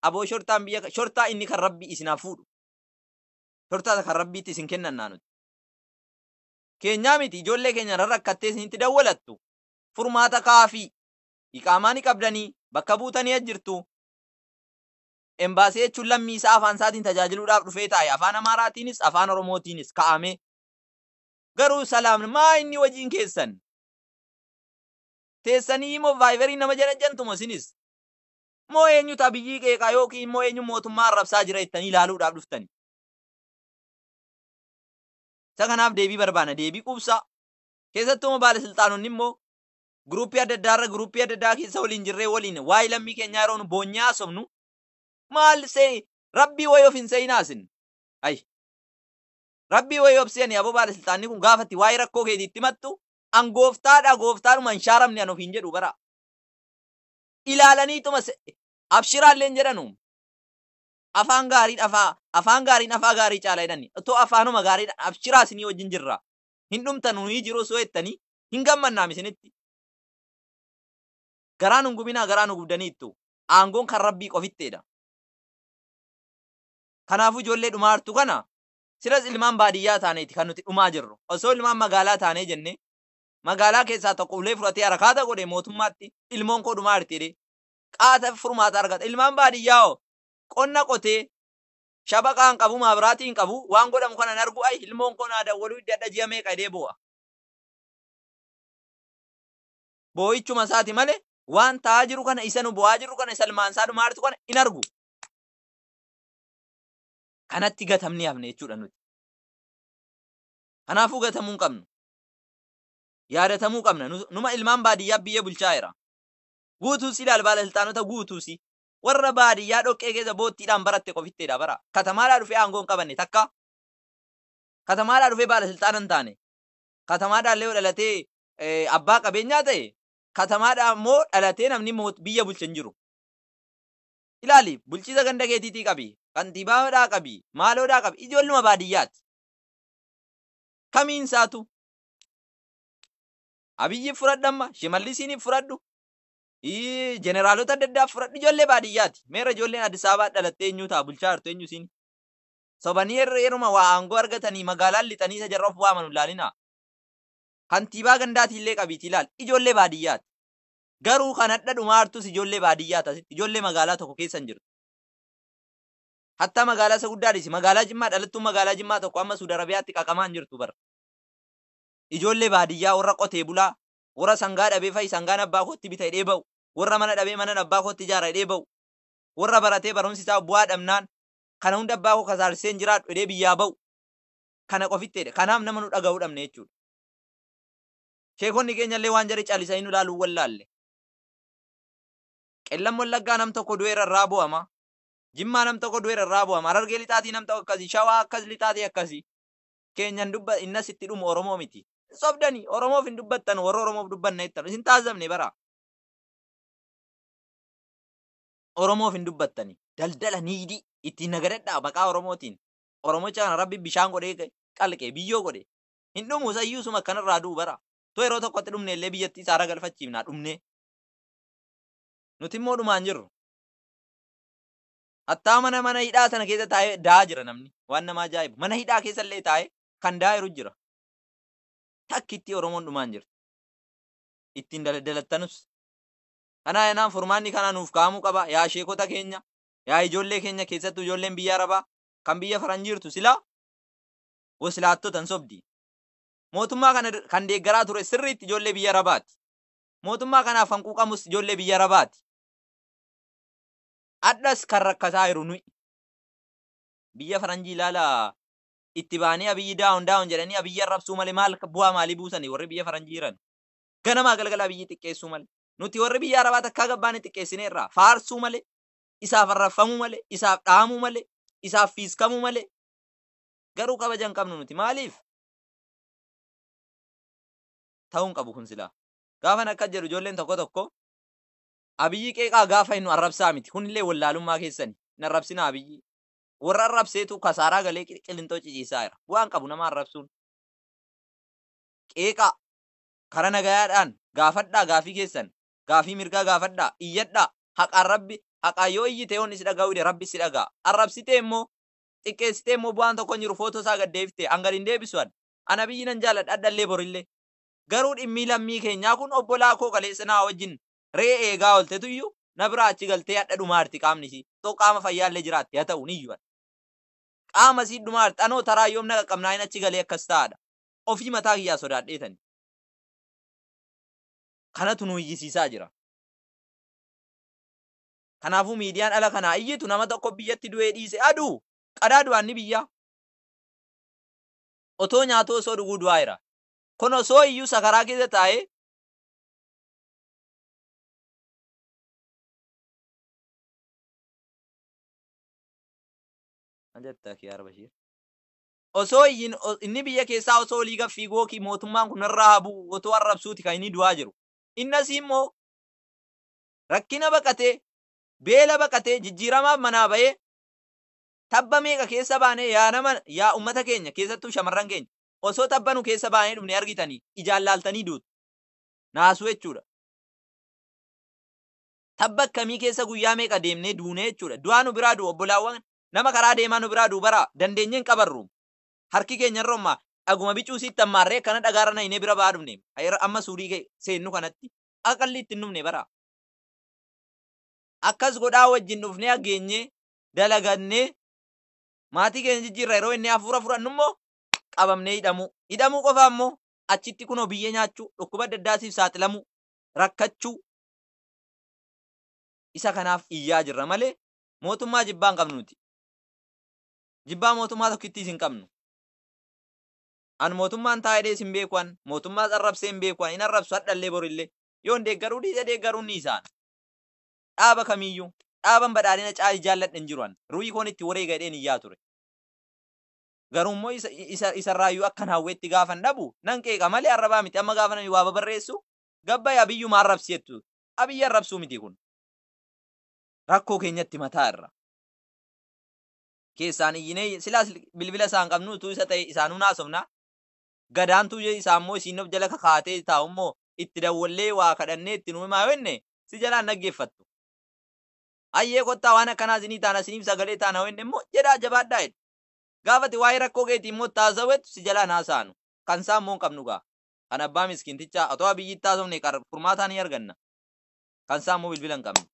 aboo shortaan biyya shortaa inni kan rabbii isinaaf fuudhu shortaa kan rabbiitti isin kennannaa nuti keenyaa miti ijoollee keenya rarrakkattee isinitti dawwalattu furmaata kaafii iqaamaa ni qabdanii bakka buutanii jirtu embaasii jechuun lammii isaa afaan isaatiin tajaajiluudhaaf dhufee taa'e afaan amaaraatiinis afaan oromootiinis ka'ame garuu salaamni maa inni wajjin keessan teessanii immoo vaayivarii nama jantumo isinis moo eenyuta biyyii qeeqaa yookiin immoo eenyu mootummaa arrabsaa jira jettanii ilaaluudhaaf dhuftani isa kanaaf deebii barbaana deebii qubsaa keessattuu baalasilxaanonni immoo Gruppii adda addaa keessa waliin jirree waliin waa'ee lammii keenyaa yeroo nu boonyaa haasofnu maal see rabbii wayii of hin seeyinaasin rabbii wayii of seeni aboo baalasilxaanni kun gaafatti waa'ee rakkoo keetiitti mattu an gooftaadha gooftaadhuma hin shaaramne an ofiin jedhu bara ilaalaniituma abshiraalleen jedhanu afaan gaariin afaa gaarii caala jedhani otoo afaanuma gaariidhaan abshiraa isinii wajjin jirra hin dhumtanu ni jiru osoo jettanii hin gammannaam isinitti garaan hin gubinaa garaan hin gubdaniittu aangoon kan rabbii qofitteedha. Kanaafuu ijoollee dhumaartu kana silas ilmaan baadiyyaa taaneeti kan nuti dhumaa jirru. Osoo ilmaan magaalaa taanee jenne magaalaa keessaa tokko ulee fudhatee harakaata godhe mootummaatti ilmoon koo dhumaarti jedhee qaata furmaata argata. Ilmaan baadiyyaa qonna qotee shabaqaan qabu maabiraatiin qabu waan godhamu kanan argu ay ilmoon koo naa dawwaluu dadha ji'a meeqa jedhee bo'a. Boo'ichuma isaati malee waan ta'aa jiru kana isa nu bo'aa jiru kana isa ilmaan isaa dhumaartu kana hin argu. Kanatti gatamni hafne jechuudha nuti. Kanaafuu gatamuu hin qabnu. Yaadatamuu qabna. Numa ilmaan baadiyyaa biyya bulchaa jira. Guutuusi ilaal baalaltaanota guutuusi. Warra baadiyyaa dhoqqee keessa boottiidhaan baratte qofitteedha bara. Katamaadhaa dhufee aangoo hin qabanne takka. Katamaadhaa dhufee baalaltaana hin taane. Katamaadhaa illee dhalatee abbaa qabeenyaa ta'e. Katamaadhaa immoo dhalatee namni biyya bulcha hin jiru. Ilaali bulchiisa ganda keetiitii qabi. Kantiibaadhaa qabi. Maaloodhaa qabi. Ijoolluma baadiyyaati. Kamiin isaatu? Abiyyi fudhadhamma. Shimallisiiniif fudhadhu. Jeneraalota adda addaa fudhadhu ijoollee baadiyyaati. Meera ijoolleen Addis Ababaa dhalattee eenyu ta'a bulchaa jirtu eenyu siin. Sobanii yeruma waa aangoo argatanii magaalaan lixanii isa jarra of waaman ilaalina. Kantiibaa gandaatii illee qabiiti ilaal ijoollee baadiyyaati. Garuu kan adda dhumaartus ijoollee baadiyyaati asitti ijoollee magaalaa tokko keessa hin jirtu. Hatta magaalaa isa guddaadhis magaalaa Jimmaa dhalattuun magaalaa Jimmaa tokko amma Suudi Arabiyaatti qaqamaa hin jirtu bara. Ijoollee baadiyyaa warra qotee bulaa warra sangaa dhabee fa'i sangaan abbaa kootti bita hidhee ba'u. Warra mana dhabee mana abbaa kootti ijaara hidhee ba'u. Warra baratee barumsi isaa bu'aa dhabnaan kana hunda abbaa koo kasaarseen jiraadhu hidhee biyyaa ba'u. Kana qofitteedha. Kanaaf nama nu dhaga'uu dhabne jechuudha. Sheekonni keenyallee waan jarri calisanii nu ilaaluu wallaalle. Qellam Wallaggaa nam tokko du'eera irraa bu'ama. Jimmaa nam tokko du'eera irraa bu'ama. Harargee lixaatii nam tokko akkasii. Shawaa akkas lixaatii akkasii. Keenyan innas itti dhumu Oromoo miti. Sobdanii Oromoof hin dubbattan warra Oromoof dubbanna jettan. Isin taasifamne bara. Oromoof hin dubbattani. Daldala niidii ittiin nagadadhaa maqaa Oromootiin. Oromocha kana rabbi bishaan godhee qalqee biyyoo godhe. Hin dhumu sayyuu suma akkanarraa du'u bara. To yeroo tokkotti dhumne illee biyyatti isaara galfachiifnaa dhumne. Nuti immoo dhumaan jirru. Hattaa mana hidhaa sana keessa taa'ee daa jira namni. Waan nama ajaa'ibu. Mana hidhaa keessa illee taa'ee kan daa'iru jira. Takkitti Oromoon dhumaan jirti. Ittiin dalattanus. Kanaa yanaan furmaanni kana nuuf kaa'amuu qaba. Yaa sheekota keenya, yaa ijoollee keenya keessattuu ijoolleen biyya Arabaa kan biyya Faran jirtu silaa waslaattotan sobdi. Mootummaa kana kan deeggaraa ture sirriitti ijoollee biyya Arabaati. Mootummaa kanaaf kan quuqamus ijoollee biyya Arabaati. Addas kan rakkataa jiru nuyi. Biyya Faranjii ilaala itti baanii abiyyi daawun jedhanii abiyyi arrabsuu malee maal bu'aa maalii buusanii warri biyya Faranjii jiran. Ganamaa galgala abiyyi xiqqeessuu malee. Nuti warri biyya Arabaa takkaa gabbaanii xiqqeessineerraa faarsuu malee, isaaf arrafamuu malee, isaaf dhaamuu malee, isaaf fiiskamuu malee. Garuu kabajan qabnu nuti maaliif? Ta'uun qabu kun silaa. Gaafan akka jedhu ijoolleen tokko tokko abiyyi qeeqaa gaafa hin arrabsaa miti. Kunillee wallaalummaa keessani. Hin arrabsina abiyyi. Warra arrabseetu kasaaraa galee qilintoo ciciisaa jira. Bu'aan qabu nama arrabsuun. Qeeqaa kara nagayaadhaan gaafadhaa gaafii keessan. Gaafii mirgaa gaafadhaa. Iyyadhaa. Haqaan rabbi. Haqaan yoo iyyite yoon isi dhaga'uu dide rabbi si dhaga'a. Arrabsitee immoo xiqqeessitee immoo bu'aan tokko hin jiru footoo isaa gaddeeftee hanga hin deebisu adda. Ana biyyi nan jaaladha addallee borillee. Garuu dhimmi lammii keenyaa kun obbolaa koo kaleessanaa wajjin re'ee eegaa ooltetuyyuu na biraa achi galtee hadha dhumaarti qaamni isii. Too qaama fayyaallee jiraatti haa ta'u niyyuan. Qaama isii dhumaarti anoo taraa yoom na qaqqabnaa hin achi galee akkas ta'adha. Ofii mataa kiyyaa sodaadheetani. Kanatu nu iyyisiisaa jira. Kanaafuu miidiyaan ala kanaa iyyitu nama tokko biyyatti du'ee dhiise aduu qadaa du'aanni biyyaa. Otoo nyaatoo osoo dhuguu du'aa jira. Kun osoo iyyuu sakaraa keessa taa'ee osoo inni biyya keessaa osoo olii gaffii gookii mootummaan kun irraa bu'u otoo arrabsuuti kan inni du'aa jiru. Innas immoo rakkina baqatee beela baqatee jijjiiramaaf manaa ba'ee tabba meeqa keessa baanee yaa ummata keenya keessattuu shamarran keenya osoo tabbanu keessa baanee dhufne argitanii ijaan laaltanii duutu. Naasuu jechuudha. tabba akkamii keessa guyyaa meeqa deemnee duunee jechuudha. Du'aa nu biraa du'u obbolaawwan nama karaa deemaa nu biraa du'u bara dandeenyeen qabarru. Harki keenya irra ammaa dhaguma bicuu sitti ammaarree kana dhagaarra nahinee bira ba'aa dhufne. Amma suurii seennu kanatti aqalli itti dhufne bara. Akkas godhaa wajjin dhufnee ageenyee dalagannee maatii keenya jijjiirra yeroo inni hafuura fudhannu immoo qabamnee hidhamuu qofa ammoo achitti kunoo biyyee nyaachuu dhukkuba adda addaatiif saaxilamuu rakkachuu isa kanaaf iyyaa jirra malee mootummaa jibbaa hin qabnuti. Jibbaa mootummaa tokkittiis hin qabnu. An mootummaan taa'ee hin beekuan mootummaa arrabsee hin beekuan hin arrabsu hadhallee borillee yoo hin deeggaruu dhiise deeggaruun ni isaan. Dhaaba kamiyyuu dhaaban badhaadhina caalii jaalladhe hin jiru an ruhii koon itti waree gadheen iyyaa ture. Garuu immoo isarraayyuu akkan hawweetti gaafan dhabu nan qeeqa malee arrabaa miti amma gaafa namni waa babarreessu gabbay abiyyuma arrabsi jettu abiyyi arrabsuu miti kun. Rakkoo keenyatti mataa irra. Keessaan iyyinee silaas bilbila isaan qabnu utuu isa ta'e isaanuu naasofna. Gadaantuu isaa immoo isiin of jala kakaatee taa'u immoo itti dawwallee waa kadhannee itti nuyi maa wenne si jalaan dhaggeeffattu. Ayyee kottaa waan akkanaa isinii taana isiniif sagalee taana wenne immoo jedhaa jabaadhaa jedhu. Gaafati waa'ee rakkoo keetii immoo taasawwetu si jalaan haasaanu. Kan isaa immoo hin qabnu gaa. Kan abbaa miskintichaa otoo abiyyi taasofne furmaataa ni arganna. Kan isaa immoo bilbila hin qabnu.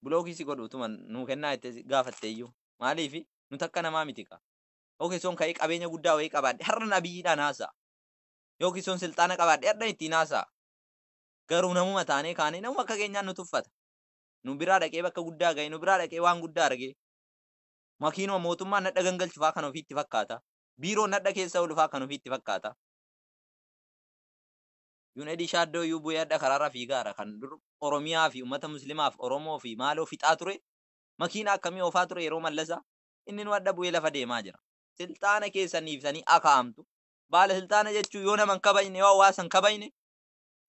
Bulookii si godhu utuma nuu kennaa itti gaafatte iyyuu. Maaliifi nuti akka namaa miti qa. Yookiin son ka'ee qabeenya guddaa wayii qabaadhe har'a abiyyiidhaan haasa'a. Yookiin son silxaana qabaadhe har'a ittiin haasa'a. Garuu namuma taanee kaanee namuma akka keenyaan nu tuffata. Nu biraa dhaqee bakka guddaa ga'e nu biraa dhaqee waan guddaa argee. Makiinuma mootummaan nadha gangalchufaa kan ofiitti fakkaata. Biiroon nadha keessa oolufaa kan ofiitti fakkaata. Yuunedii shaaddoo iyyuu bu'ee adda karaarra fiigaara kan dur Oromiyaa fi uummata Muslimaaf Oromoo fi maaloo fixaa ture. Makiina akkamii oofaa ture yeroo mallasa inni nu adda bu'ee lafa deemaa jira. Silxaana keessaniifsanii akaa'amtu. Baala silxaana jechuun yoo nama hin kabajne yoo hawaasa hin kabajne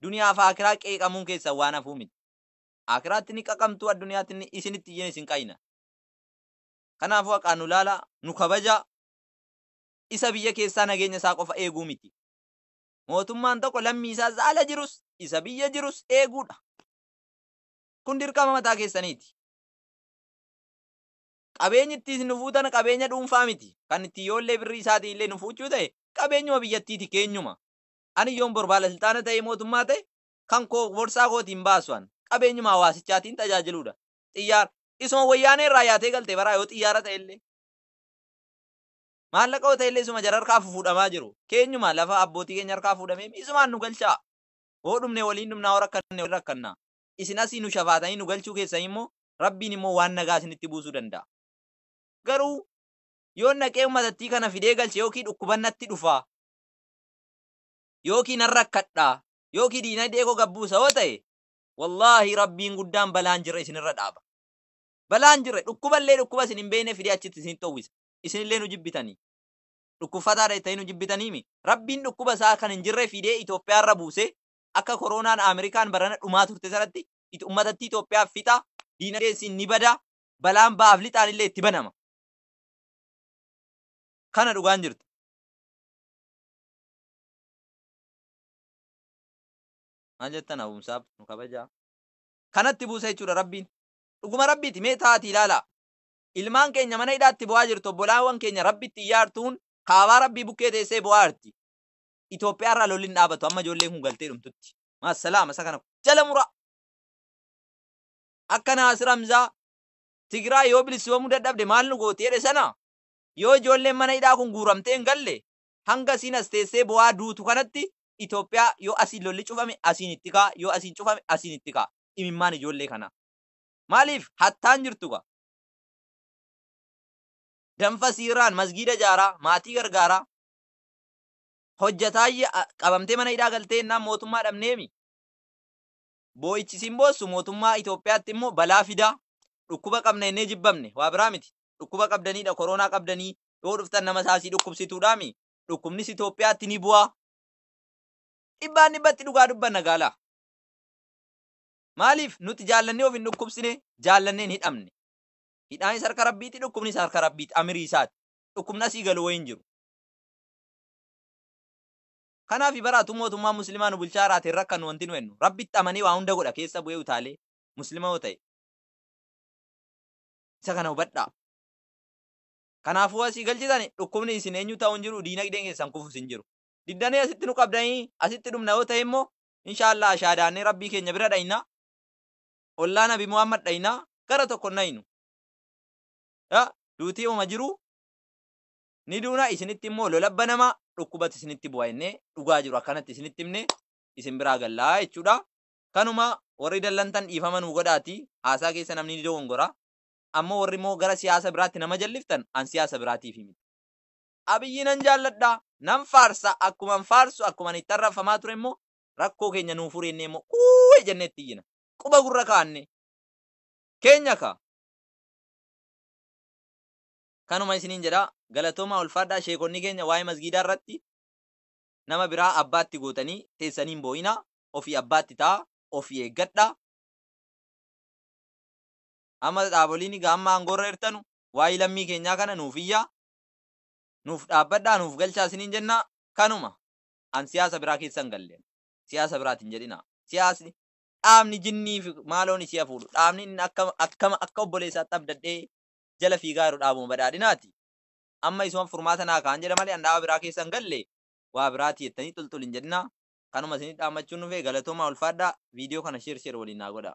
duniyaa fi akiraa qeeqamuun keessan waan hafuu miti. Akiraatti ni qaqamtu addunyaatti ni isinitti iyyeen isin qayna. Kanaafuu haqaan nu laala nu kabaja isa biyya keessaa nageenya isaa qofa eeguu miti. Mootummaan tokko lammii isaa zaala jirus isa biyya jirus eeguudha. Kun dirqama mataa keessaniiti. Qabeenyi itti nu fuutan qabeenya dhuunfaa miti. Kan itti ijoollee birrii isaatiin illee nu fuuchuu ta'e qabeenyuma biyyattiiti keenyuma. Ani yoon borbaala silxaana ta'e mootummaa ta'e kan koo borsaa kootiin baasuan qabeenyuma hawaasichaatiin tajaajiluudha. Xiyyaara isuma wayyaanee irraa yaatee galte baraa yoo xiyyaara ta'e illee. Maallaqa yoo ta'e illee isuma jara harkaa fuudhamaa jiru. Keenyuma lafa abbootii keenya harkaa fuudhamee isumaan nu galchaa. Hoo dhumne waliin dhumnaa hoo rakkanne rakkannaa. Isin asii nu shafaatanii nu galchuu keessan immoo rabbiin immoo waan nagaa isinitti buusuu danda'a. Garuu yoo naqee uummatattii kana fidee galche yookiin dhukkubannatti dhufaa yookiin harrakkadhaa yookiin diinagdee koo gabbuusa yoo ta'e wallaahi rabbiin guddaan balaan jirre isinirra dhaaba. Balaan jirre dhukkuballee dhukkuba isin hin beekne fidee achitti isin xowwisa. Isinillee nu jibbitanii. Dhukkubfataadha ta'ee nu jibbitaniimi. Rabbiin dhukkuba isaa kan hin jirre fidee Itoophiyaarra buusee akka koronaan Ameerikaan barana dhumaa turte sanatti uummatattii Itoophiyaaf fixa diinagdee isin ni bada balaan ba'aaf lixaan illee itti banama. Kana dhugaan jirtu. Maal jettan hawwumsaaf nu kabajaa. Kanatti buusa jechuudha rabbiin. Dhuguma rabbiiti mee taati ilaalaa. Ilmaan keenya mana hidhaatti bu'aa jirtu obbolaawwan keenya rabbitti iyyaartuun kaabaa rabbii bukkee teessee bu'aa jirti. Itoophiyaarraa lolli hin dhaabatu amma ijoolleen kun galtee dhumtutti. Maasalaama isa kana jala mura. Akka Naasir Hamzaa Tigraay yoo bilisummaa dadhabde maal nu gooti jedhe sana yoo ijoolleen mana hidhaa kun guuramtee hin galle hanga asiin as teessee bu'aa duutu kanatti Itoophiyaa yoo asiin lolli cufame asiin itti kaa yoo asiin cufame asiin itti kaa imimmaan ijoollee kana. Maaliif hattaan jirtu gaa. Danfa siiraan masgiida jaaraa maatii gargaaraa hojjataayye qabamtee mana hidhaa galtee innaan mootummaa dhabneemi. Boo'ichisiin boossu mootummaa Itoophiyaatti immoo balaa fidaa dhukkuba qabna innee jibbamne waa biraa miti. Dhukkuba qabdaniidha koronaa qabdanii yoo dhuftan nama saasii dhukkubsituudhaami. Dhukkubnis Itoophiyaatti ni bu'aa. Dhibbaan dhibbatti dhugaa dubbanna gaalaa. Maaliif nuti jaallannee of hin dhukkubsine jaallannee hin hidhamne. Hidhaanis harka rabbiiti dhukkubnis harka rabbiiti amirii isaati. Dhukkubni asii galu wayiin jiru. Kanaaf baraatu mootummaa muslimaa nu bulchaa raate irra kan wanti nu hennu rabbitti amanii waa hunda godha keessa bu'ee utaalee muslima yoo ta'e isa kana hubadhaa. Kanaafuu asii galchitan dhukkubni isin eenyu ta'u hin jiru diinagdeen keessan kufus hin jiru. Diddanii asitti nu qabdanii asitti dhumna yoo ta'e immoo inshaallah ashaadaannee rabbii keenya bira dhayna ollaa nabi Muhammad dhayna gara tokko naynu. Duutii uma jiru ni duuna isinitti immoo lolabba nama dhukkubatti isinitti bu'aa jennee dhugaa jiru akkanatti isinitti himne isin biraa gallaa jechuudha. Kanuma warri dallantan dhiifama nuu godhaati haasaa keessa namni ni dogongora. Ammoo warri immoo gara siyaasa biraatti nama jalliftan an siyaasa biraatiif miti. Abiyyi nan jaalladha nan faarsa akkuma faarsu akkuma itti arrafamaa ture immoo rakkoo keenya nuu furenne immoo kuuwee jenneetti iyyina quba gurra kaanne keenya ka. Kanuma isiniin jedha galatooma ulfaadhaa sheekonni keenya waa'ee masgiidaa irratti nama biraa abbaatti gootanii teessaniin boo'ina ofii abbaatti ta'a ofii eeggadha. Amma dhaaboliin gaamma aangoorra hirtanu waa'ee lammii keenyaa kana nuuf iyyaa nuuf dhaabbadhaa nuuf galchaa isiniin jenna. Kanuma an siyaasa biraa keessan galleen siyaasa biraatiin jedhina siyaasni dhaabni jinniif maaloon isii hafuudhu dhaabni akka obboleessaatti abdadhee jala fiigaa jiru dhaabuma badhaadhinaati. Amma isuma furmaata naa kaan jedha malee an dhaaba biraa keessan galle waa biraati jettanii xulxul hin jedhina. Kanuma isinii dhaammachuun dhufee galatooma ulfaadhaa viidiyoo kana sheer waliin naa godha.